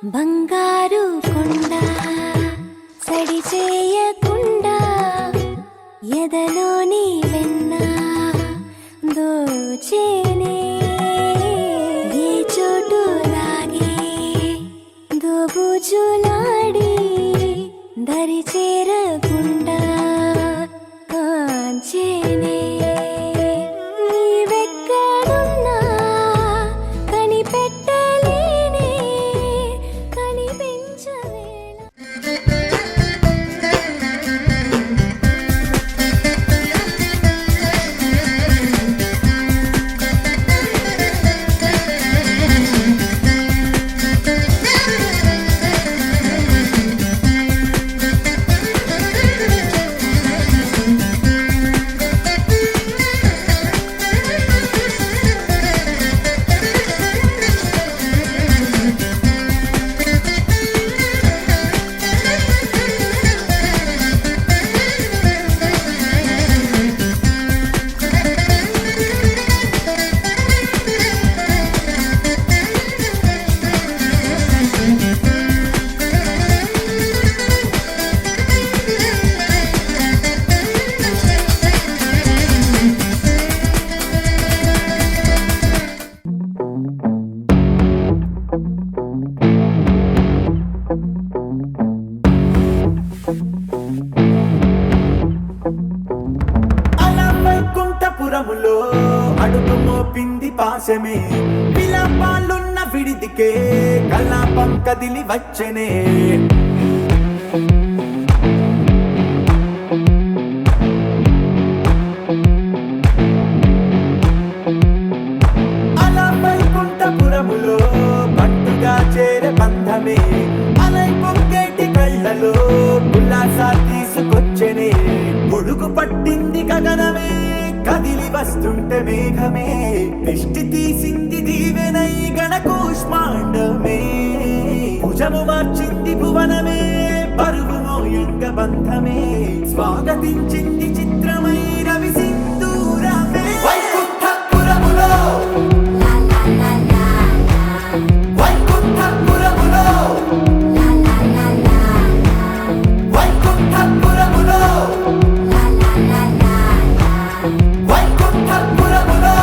బంగారు కొండ సడి చేయకుండా ఎదలోని వెన్న దోచేనే ఏ చోటు లాగే దోబుజులాడి దరి చేరకుండా కాంచేనే నీవెక్కడున్నా కనిపెట్టలేనే కనిపించవేళ వైకుంఠపురములో అడుగు మోపింది పాశమే విలాపాలున్న విడిదికే కలాపం కదిలి వచ్చనే అలా వైకుంఠపురములో పట్టుగా చేరే బంధమే అలై పొంగేటి కళ్ళలో ఉల్లాసా తీసుకొచ్చనే గొడుగు పట్టింది గగనమే కదిలి వస్తుంటే మేఘమే దృష్టి తీసింది దీవెనై గణకూష్మాండమే భుజము మార్చింది భువనమే పరువు మోయంగ బంధమే స్వాగతించింది చిత్రమై రవి సింధూరమే వైకుంఠపురములో వైకుంఠపురములో వైకుంఠపురములో వైకుంఠపురములో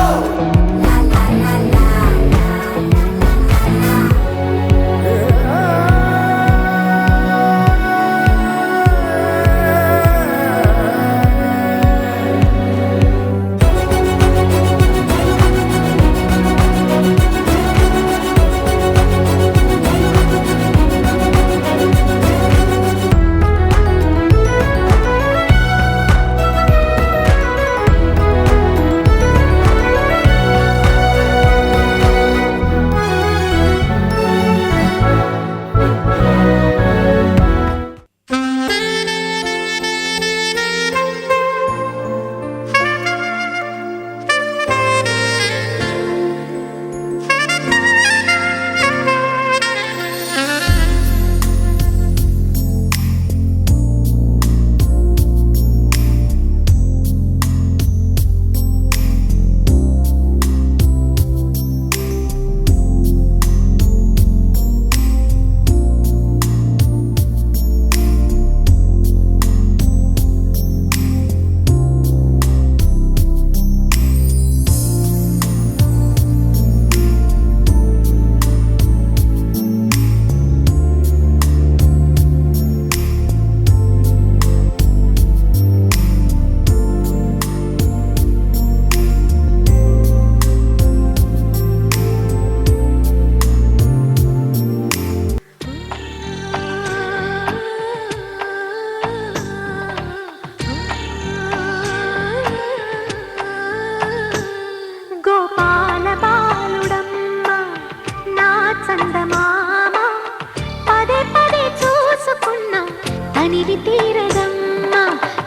తనివి తీరదమ్మా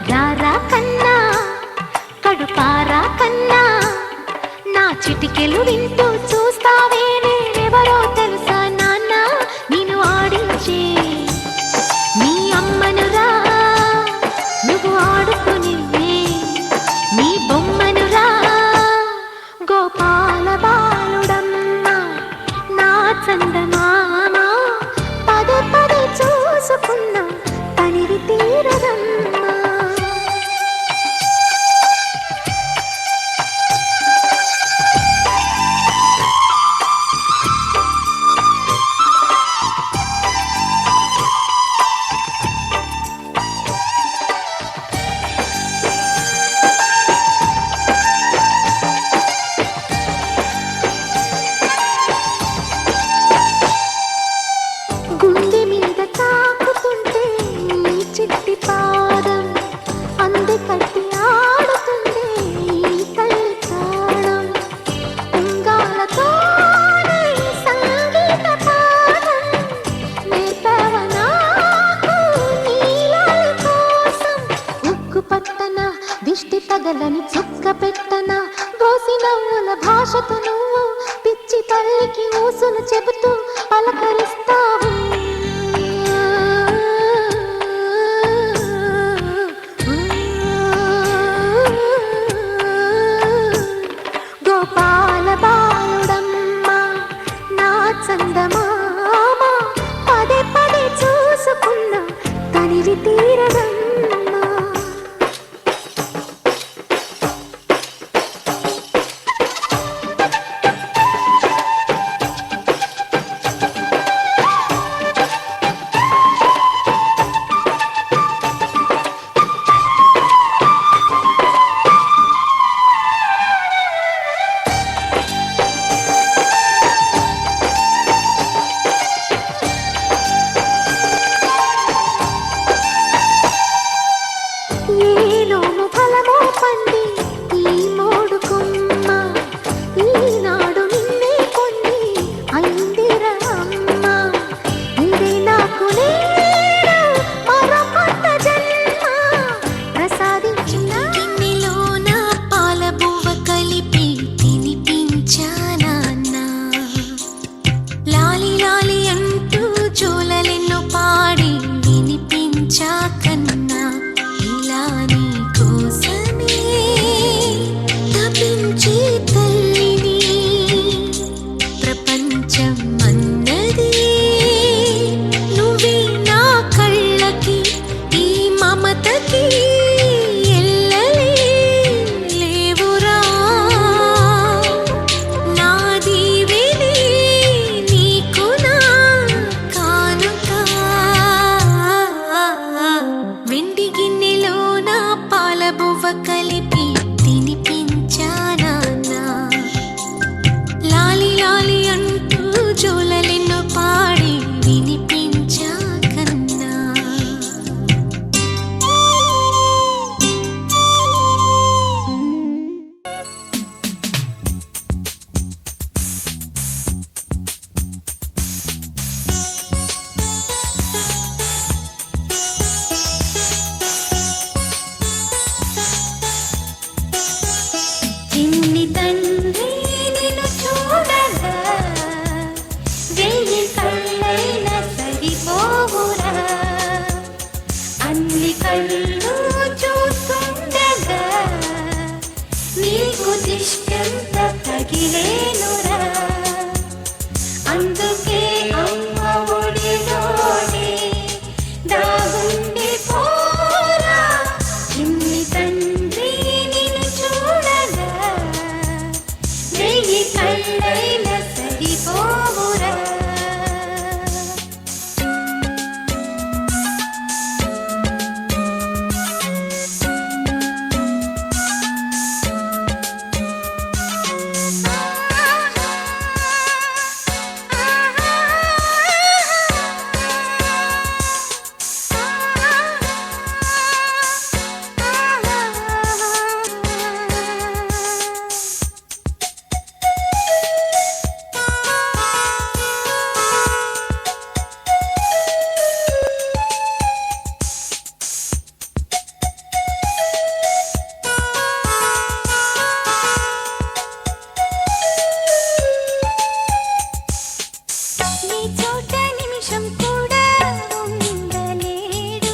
రారా కన్నా కడుపారా కన్నా నా చిటికెలు వింటూ చూస్తావే నేనెవరో తెలుసా నాన్న నేను ఆడించే నీ అమ్మనురా నువ్వు ఆడుకుని నీ బొమ్మనురా గోపాల బాలుడమ్మా నా చందమామ కలలని చుక్క పెట్టనా దోసి నవ్వుల భాషతో నువ్వు పిచ్చి తల్లికి ఊసులు చెబుతూ పలకరిస్తావు గోపాల బాలుడమ్మ నా చందమామ పదే పదే చూసుకున్న తనివి తీరదమ్మా ఏలోము ఫలమో పండి ఈ మోడు కొమ్మ ఈనాడు నిన్నే కొన్ని అయిందిరా అమ్మ ఇదే నాకు నేడు మరో కొత్త జన్మ ప్రసాదించిన గిన్నెలోన పాల బువ్వ కలిపి తినిపించానా లాలి లాలి అంటూ జోలెన్నో పాడి వినిపించా కన్నా ఇలా నీ కోసమే తపించి తల్లిని ప్రపంచం అన్నది నువ్వే నా కళ్ళకి ఈ మమతకి ఎల్లలే లేవురా నా దీవెనే నీకు నా కానుక వెండి గిన్నెలో నా పాల బువ్వ కలిపి తినిపించానా లాలి లాలి అంటూ జోలెన్నో పాడి వినిపించా కన్నా చిన్ని తండ్రి నిన్ను చూడగా వెయ్యి కళ్ళైన సరిపోవురా అన్ని కళ్ళు చూస్తుండగా నీకు దిష్టంత తగిలేనురా అందుకే అమ్మ ఒడిలోనే దాగుండి పోరా చిన్ని తండ్రి నిన్ను చూడగా వెయ్యి కళ్ళైన సరిపోవురా నీ చోట నిమిషం కూడా ఉండలేడు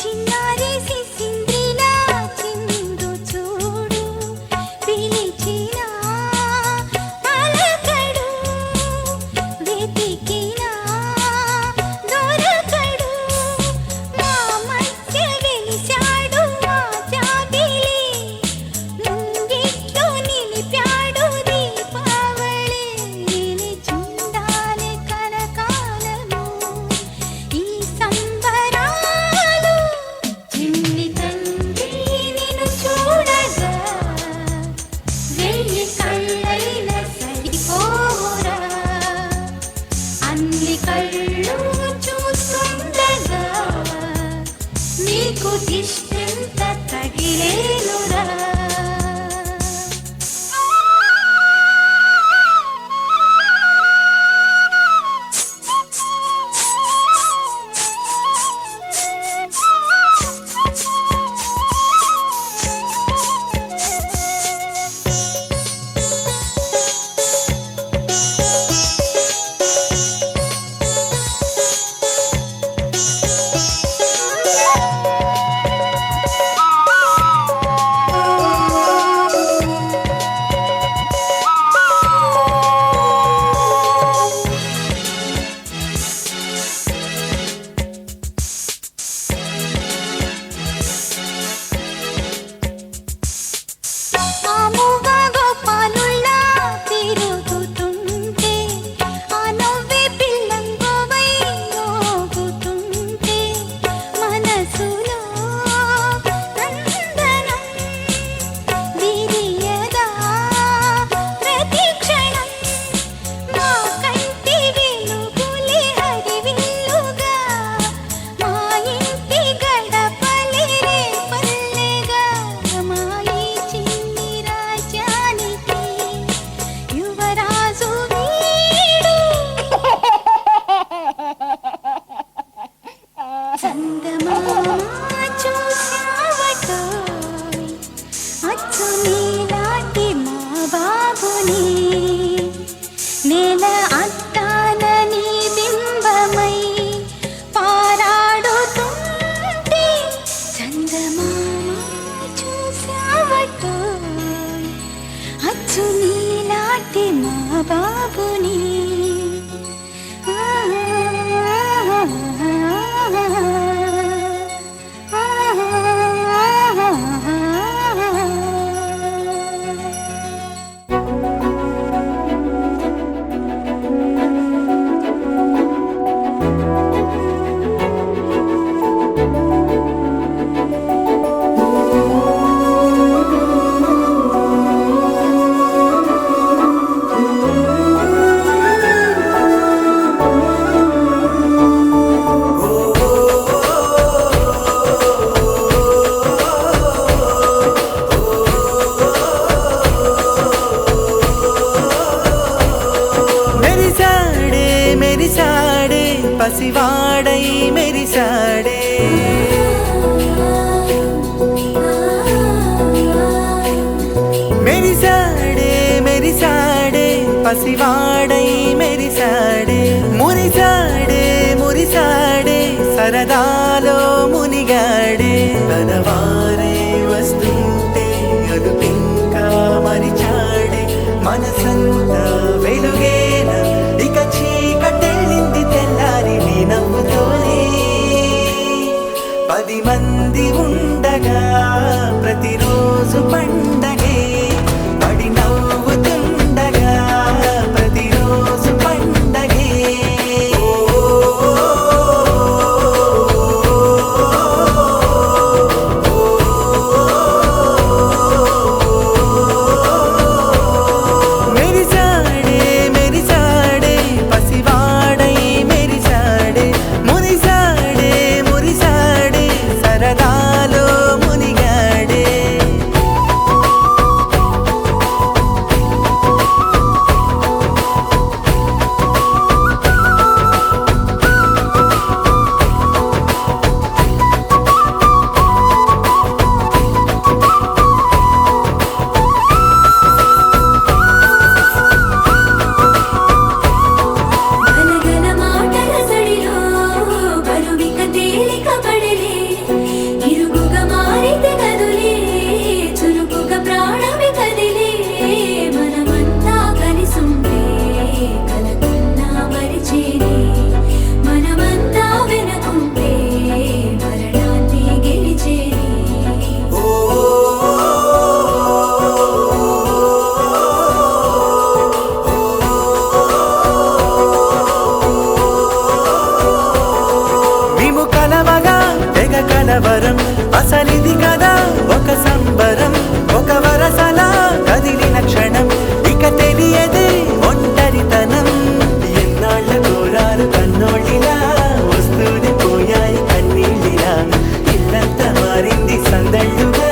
చిన్నారి సిసింద్రిలా చిందు చూడు పిలిచినా పలకడు వెతికినా దొరకడు మా మధ్య వెలిశాడు మా జాబిలి ముంగిట్లో నిలిపాడు దీపావళి నిలిచుండాలి కలకాలము ఈ సంబరాలు చిన్ని తండ్రి నిన్ను చూడగా వెయ్యి కళ్ళైన సరిపోరా అన్ని కళ్ళు చూస్తుండగా నీకు దిష్టంత తగిలేనురా చందమామ చూసావటోయ్ అచ్చు నీలాంటి మా బాబుని నేల అద్దాన నీ బింబమై పారాడుతుంటే చందమామ చూసావటోయ్ అచ్చు నీలాంటి మా బాబుని మెరిసాడే పసివాడై మెరిసాడే మెరిసాడే మెరిసాడే పసివాడై మెరిసాడే మురిసాడే మురిసాడే సరదాలో మునిగాడే తనవారే వస్తుంటే అదుపింకా మరిచాడే మనసంతా వెలుగేన ఇక చీకటెళ్ళింది తెల్లారి నీ నవ్వుతోనే 10 మంది ఉండగా ప్రతిరోజు పండగే పడి నవ్వుతుండగా ప్రతిరోజు పండగే మెరిసాడే మెరిసాడే పసివాడై మెరిసాడే మురిసాడే మురిసాడే సరదాలో మునిగాడే గలగల మాటల సడిలో బరువిక తేలిక పడలే ఇరుగుగా మారితే కదులే చురుకుగా ప్రాణమి కదిలే మనమంతా కలిసుంటే కలకున్నా మరిచేనే మనమంతా వెనకుంటే మరణాన్ని గెలిచేనే మేము కలవగా తెగ కలవరం అసలిది కదా ఒక సంబరం ఒక వరసలా కదిలిన క్షణం ఇక తెలియదే ఒంటరితనం ఎన్నాళ్ళ కోరారు కన్నోళ్ళిలా వస్తూనే పోయాయి కన్నీళ్ళిలా ఇల్లంతా మారింది సందళ్ళుగా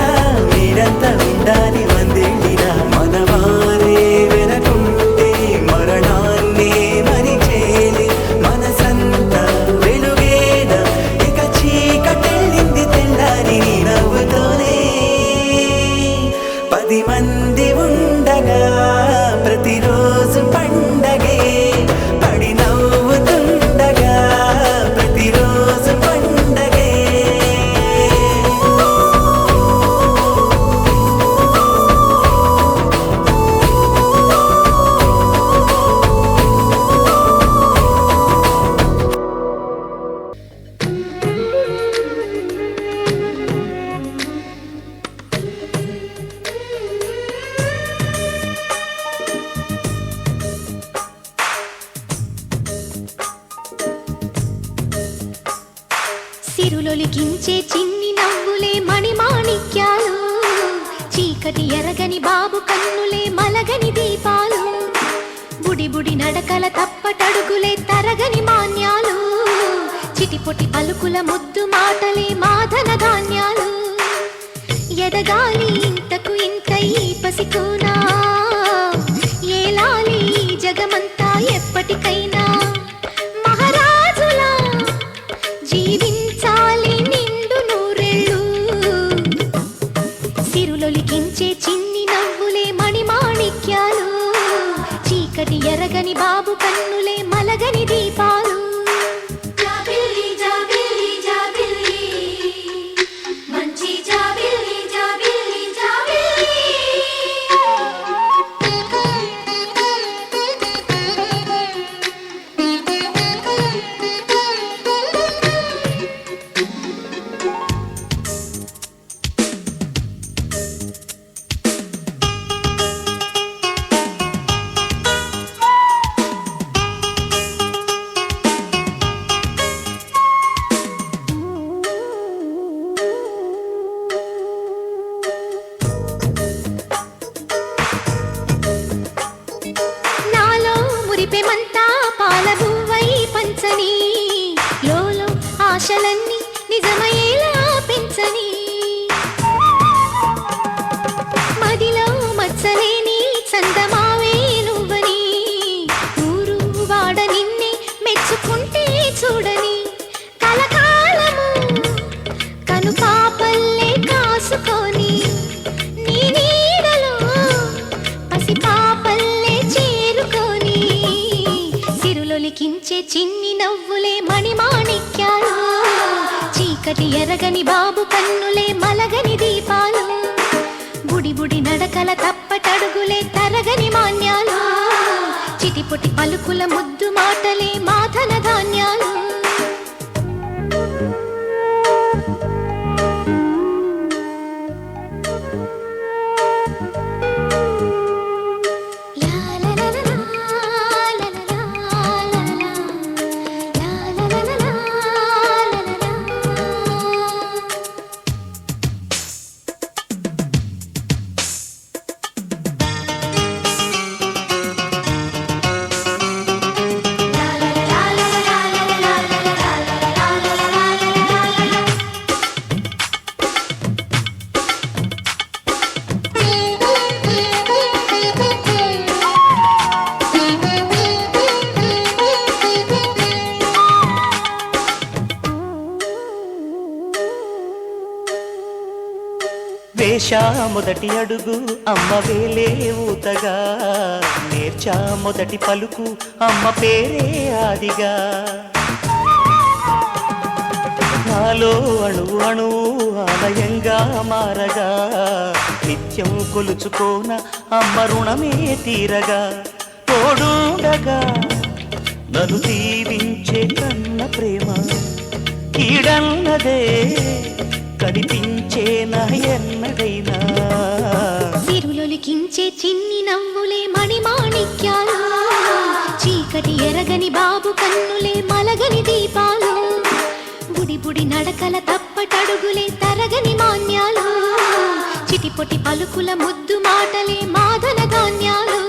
మీరంతా ఉండాలి వందేళ్ళిలా మనవారే వెనకుంటే మరణాన్నే మరిచేలి మనసంతా వెలుగేన ఇక చీకటెళ్ళింది తెల్లారి నీ నవ్వుతోనే 10 మంది ఉండగా ప్రతిరోజు పండగే పడి నవ్వుతుండగా ప్రతిరోజు పండగే సిరులొలికించే చిన్ని నవ్వులే మణిమాణిక్యాలు చీకటి ఎరగని బాబు కన్నులే మలగని దీపాలు బుడి బుడి నడకల తప్పటడుగులే తరగని మాన్యాలు చిటిపొటి పలుకుల ముద్దు మాటలే మాధన ధాన్యాలు ఎదగాలి ఇంతకు ఇంత ఈ పసికోనా ఏలాలి ఈ జగమంతా ఎప్పటికైనా మహారాజులా జీవించాలి నిజమయ్యేలా పెంచని మదిలో మచ్చలేని చందమావే నువ్వని ఊరు వాడ నిన్నే మెచ్చుకుంటే చూడని కలకాలము కను పాపల్లే కాసుకొని నీ నీడలో పసి పాపల్లే చేరుకొని సిరులొలికించే చిన్ని నవ్వులే మణిమాణిక్యాలు చీకటి ఎరగని బాబు కన్నులే మలగని దీపాలు బుడి బుడి నడకల తప్పటడుగులే తరగని మాన్యాలు చిటిపుటి పలుకుల ముద్దు మాటలే మాధన ధాన్యాలు వేషా మొదటి అడుగు అమ్మ వేలే ఊతగా నేర్చా మొదటి పలుకు అమ్మ పేరే ఆదిగా నాలో అణువు అణువు ఆలయంగా మారగా నిత్యం కొలుచుకోన అమ్మ రుణమే తీరగా తోడుండగా నన్ను దీవించే కన్న ప్రేమ కీడన్నదే కనిపించేనా ఎన్నడైనా సిరులొలికించే చిన్ని నవ్వులే మణిమాణిక్యాలు చీకటి ఎరగని బాబు కన్నులే మలగని దీపాలు బుడి బుడి నడకల తప్పటడుగులే తరగని మాన్యాలు చిటిపొటి పలుకుల ముద్దు మాటలే మాదన ధాన్యాలు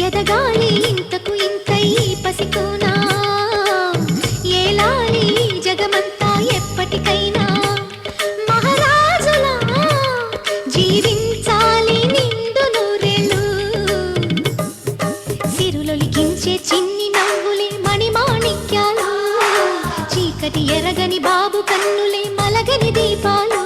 ఎదగాలి ఇంతకు ఇంతై పసికోనా ఏలాలి జగమంతా ఎప్పటికైనా మహారాజులా జీవించాలి నిండు నూరేళ్ళు సిరులొలికించే చిన్ని నవ్వులే మణిమాణిక్యాలు చీకటి ఎరగని బాబు కన్నులే మలగని దీపాలు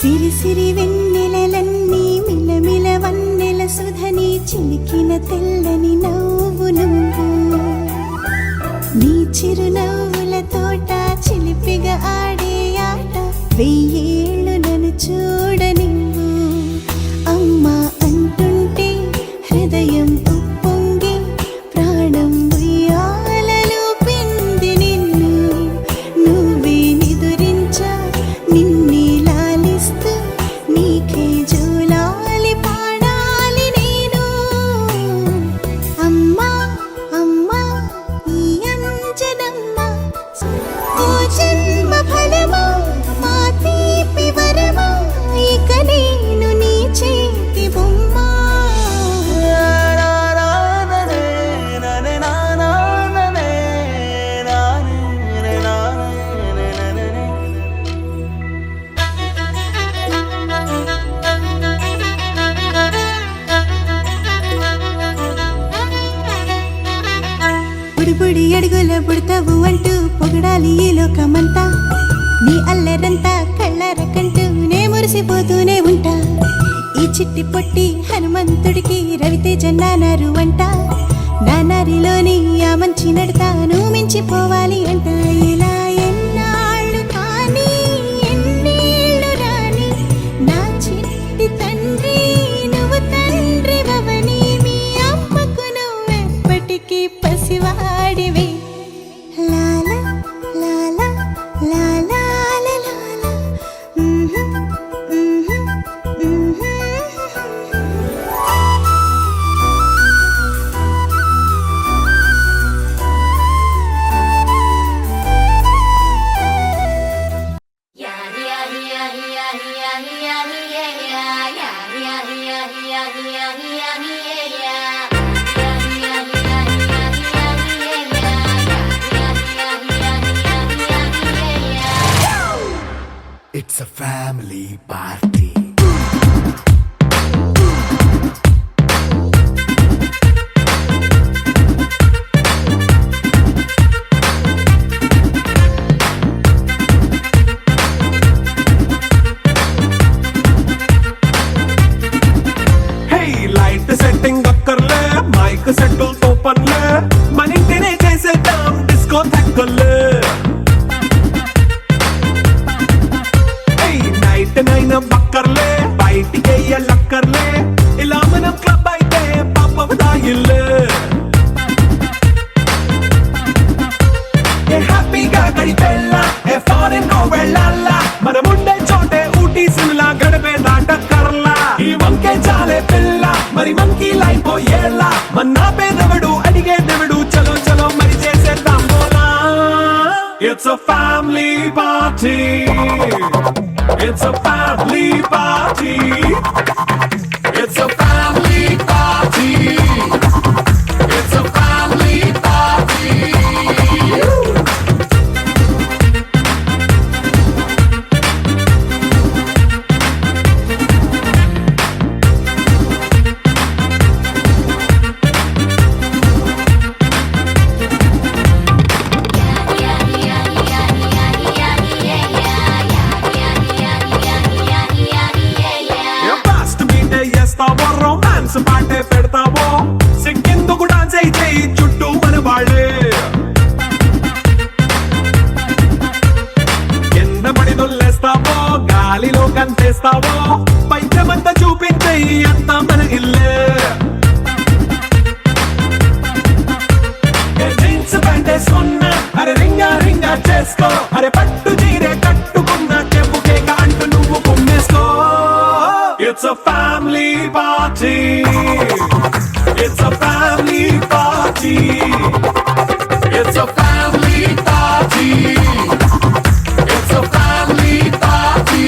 సిరి సిరి వెన్నెలలన్నీ మిలమిల వన్నెల సుధని చిలికిన తెల్లని నవ్వు నువ్వు నీ చిరునవ్వుల తోట చిలిపిగా ఆడే ఆట వెయ్యేళ్ళు నన్ను చూడనివ్వు అమ్మా అంటుంటే హృదయం ఉప్పొంగి ప్రాణం ఉయ్యాలలో పిండి నిన్ను నువ్వే నిదురించా నిన్నే లాలిస్తూ నీకే జోలాలి పాడాలి నేను అమ్మా అమ్మా ఈ అంజనమ్మ ఓ జన్మ ఫలమా మా తీపి వరమా ఇక నేను నీ చేతి బొమ్మ బుడిబుడి అడుగుల బుడతావు అంటూ పొగడాలి ఈ లోకమంతా నీ అల్లరంతా కళ్ళరకంటూ నే మురిసిపోతూనే ఉంటా ఈ చిట్టి పొట్టి హనుమంతుడికి రవితేజ నానారు అంట నానారిలోని ఆ మంచి నడతాను మించిపోవాలి అంట ఇలా ఎన్నాళ్ళు కానీ ఎన్నేళ్ళు రాని నా చిట్టి తండ్రి నువ్వు తండ్రి భవని మీ అమ్మకు నువ్వెప్పటికీ పసివాడివి Lala Lala Lala Lala It's a family party. Hey, light setting akkarle, mic settle topanle, manintine chesedam disco thakkale. నైన బక్కర్లే బయటికి లక్కర్లే ఇలా మనం క్లబ్ అయితే పాపం దాయిల్లే ఏ హ్యాపీగా గడిపెళ్ళ ఏ ఫారెన్ కో వెళ్ళాల మనం ఉండే చోటే ఊటీ సిమ్లా గడిపే దాటక్కర్లా ఈ వంకే చాలే పిల్ల మరి మంకీ లైఫ్ ఏళ్ళ మన్నా పేదవడు అడిగే దేవుడు చలో చలో మరి చేసేద్దాం బోలా it's a family party. It's a family party. It's a family party. It's a family party. Romance పాటే పెడతావో సిగ్గెందుకు డాన్స్ అయి చేయి చుట్టూ మన వాళ్ళే కింద పడి దొల్లేస్తావో గాలిలో కంచేస్తావో పైచమంతా చూపించేయి అంతా మన ఇల్లే జీన్స్ ప్యాంటేసుకున్నా అరే రింగా రింగా చేసుకో అరే పట్టు చీరే కట్టుకున్న చెప్పు కేక అంటూ నువ్వు కుమ్మేసుకో It's a family party. It's a family party. It's a family party. It's a family party.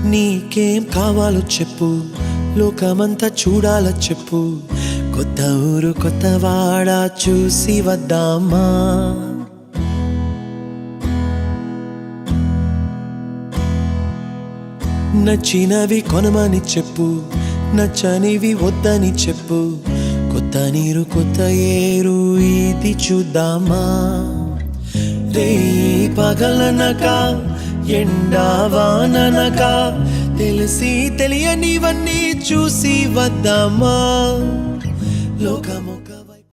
నీకేం కావాలో చెప్పు, లోకమంతా చూడాలో చెప్పు, కొత్త ఊరు కొత్త వాడ చూసి వద్దామా. నచ్చినవి కొనమని చెప్పు, నచ్చనివి వద్దని చెప్పు, కొత్త నీరు కొత్త ఏరు ఇది చూద్దామా. రే పగలనక ఎండా వాననక తెలిసి తెలియనివన్నీ చూసి వద్దామా. లోకము